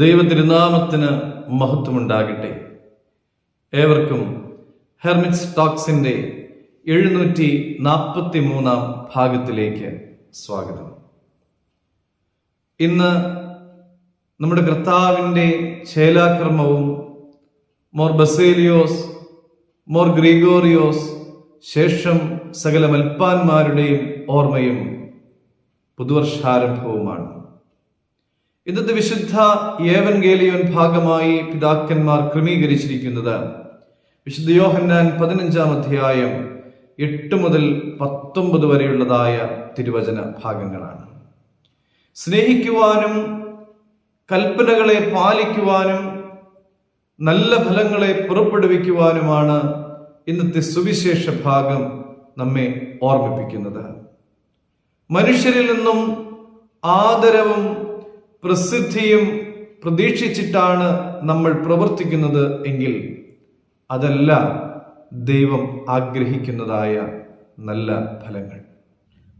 ദൈവതിരുനാമത്തിന് മഹത്വമുണ്ടാകട്ടെ. ഏവർക്കും ഹെർമിറ്റ്സ് ടോക്സിന്റെ 743 ഭാഗത്തിലേക്ക് സ്വാഗതം. ഇന്ന് നമ്മുടെ കർത്താവിൻ്റെ ചേലാക്രമവും മോർ ബസേലിയോസ്, മോർ ഗ്രിഗോറിയോസ്, ശേഷം സകല മൽപ്പാന്മാരുടെയും ഓർമ്മയും പുതുവർഷാരംഭവുമാണ്. ഇന്നത്തെ വിശുദ്ധ ഏവൻഗേലിയോൻ ഭാഗമായി പിതാക്കന്മാർ ക്രമീകരിച്ചിരിക്കുന്നത് വിശുദ്ധ യോഹന്നാൻ 15-ാം അധ്യായം 8 മുതൽ 19 വരെയുള്ളതായ തിരുവചന ഭാഗങ്ങളാണ്. സ്നേഹിക്കുവാനും കൽപ്പനകളെ പാലിക്കുവാനും നല്ല ഫലങ്ങളെ പുറപ്പെടുവിക്കുവാനുമാണ് ഇന്നത്തെ സുവിശേഷ ഭാഗം നമ്മെ ഓർമ്മിപ്പിക്കുന്നത്. മനുഷ്യരിൽ നിന്നും ആദരവും പ്രസിദ്ധിയും പ്രതീക്ഷിച്ചിട്ടാണ് നമ്മൾ പ്രവർത്തിക്കുന്നത് എങ്കിൽ അതല്ല ദൈവം ആഗ്രഹിക്കുന്നതായ നല്ല ഫലങ്ങൾ.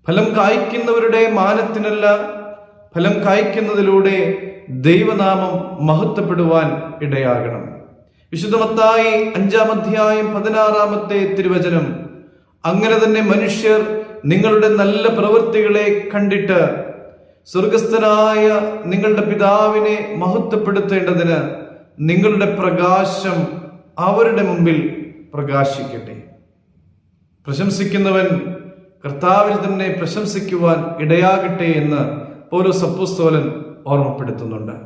ഫലം കായ്ക്കുന്നവരുടെ മാനത്തിനല്ല, ഫലം കായ്ക്കുന്നതിലൂടെ ദൈവനാമം മഹത്വപ്പെടുവാൻ ഇടയാകണം. വിശുദ്ധ മത്തായി 5-ാം അധ്യായം 16-ാമത്തെ തിരുവചനം, അങ്ങനെ തന്നെ മനുഷ്യർ നിങ്ങളുടെ നല്ല പ്രവൃത്തികളെ കണ്ടിട്ട് സ്വർഗസ്ഥനായ നിങ്ങളുടെ പിതാവിനെ മഹത്വപ്പെടുത്തേണ്ടതിന് നിങ്ങളുടെ പ്രകാശം അവരുടെ മുമ്പിൽ പ്രകാശിക്കട്ടെ. പ്രശംസിക്കുന്നവൻ കർത്താവിൽ തന്നെ പ്രശംസിക്കുവാൻ ഇടയാകട്ടെ എന്ന് പൗലോസ് അപ്പോസ്തലൻ ഓർമ്മപ്പെടുത്തുന്നുണ്ട്.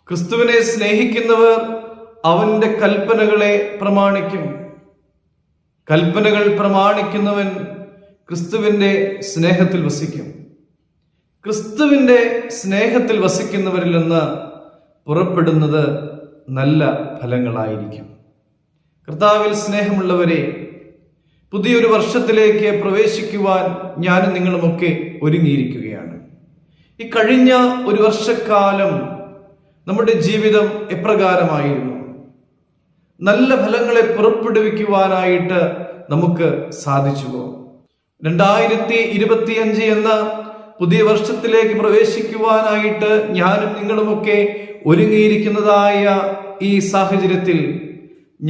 ക്രിസ്തുവിനെ സ്നേഹിക്കുന്നവർ അവന്റെ കൽപ്പനകളെ പ്രമാണിക്കും. കൽപ്പനകൾ പ്രമാണിക്കുന്നവൻ ക്രിസ്തുവിന്റെ സ്നേഹത്തിൽ വസിക്കും. ക്രിസ്തുവിന്റെ സ്നേഹത്തിൽ വസിക്കുന്നവരിൽ നിന്ന് പുറപ്പെടുന്നത് നല്ല ഫലങ്ങളായിരിക്കും. കർത്താവിൽ സ്നേഹമുള്ളവരെ, പുതിയൊരു വർഷത്തിലേക്ക് പ്രവേശിക്കുവാൻ ഞാനും നിങ്ങളുമൊക്കെ ഒരുങ്ങിയിരിക്കുകയാണ്. ഈ കഴിഞ്ഞ ഒരു വർഷക്കാലം നമ്മുടെ ജീവിതം എപ്രകാരമായിരുന്നു? നല്ല ഫലങ്ങളെ പുറപ്പെടുവിക്കുവാനായിട്ട് നമുക്ക് സാധിച്ചുവോ? 2025 എന്ന പുതിയ വർഷത്തിലേക്ക് പ്രവേശിക്കുവാനായിട്ട് ഞാനും നിങ്ങളുമൊക്കെ ഒരുങ്ങിയിരിക്കുന്നതായ ഈ സാഹചര്യത്തിൽ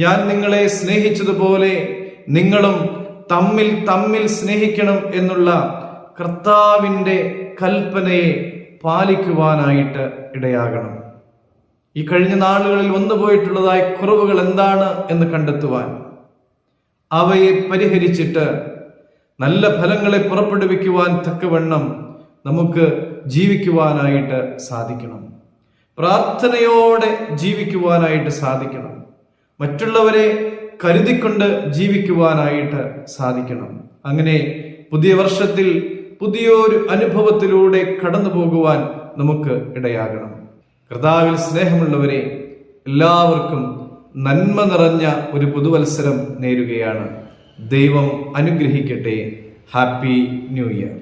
ഞാൻ നിങ്ങളെ സ്നേഹിച്ചതുപോലെ നിങ്ങളും തമ്മിൽ സ്നേഹിക്കണം എന്നുള്ള കർത്താവിൻ്റെ കൽപ്പനയെ പാലിക്കുവാനായിട്ട് ഇടയാകണം. ഈ കഴിഞ്ഞ നാളുകളിൽ വന്നുപോയിട്ടുള്ളതായ കുറവുകൾ എന്താണ് എന്ന് കണ്ടെത്തുവാൻ, അവയെ പരിഹരിച്ചിട്ട് നല്ല ഫലങ്ങളെ പുറപ്പെടുവിക്കുവാൻ തക്കവണ്ണം നമുക്ക് ജീവിക്കുവാനായിട്ട് സാധിക്കണം. പ്രാർത്ഥനയോടെ ജീവിക്കുവാനായിട്ട് സാധിക്കണം. മറ്റുള്ളവരെ കരുതിക്കൊണ്ട് ജീവിക്കുവാനായിട്ട് സാധിക്കണം. അങ്ങനെ പുതിയ വർഷത്തിൽ പുതിയൊരു അനുഭവത്തിലൂടെ കടന്നു പോകുവാൻ നമുക്ക് ഇടയാകണം. കർത്താവിൽ സ്നേഹമുള്ളവരെ, എല്ലാവർക്കും നന്മ നിറഞ്ഞ ഒരു പുതുവത്സരം നേരുകയാണ്. ദൈവം അനുഗ്രഹിക്കട്ടെ. Happy new year.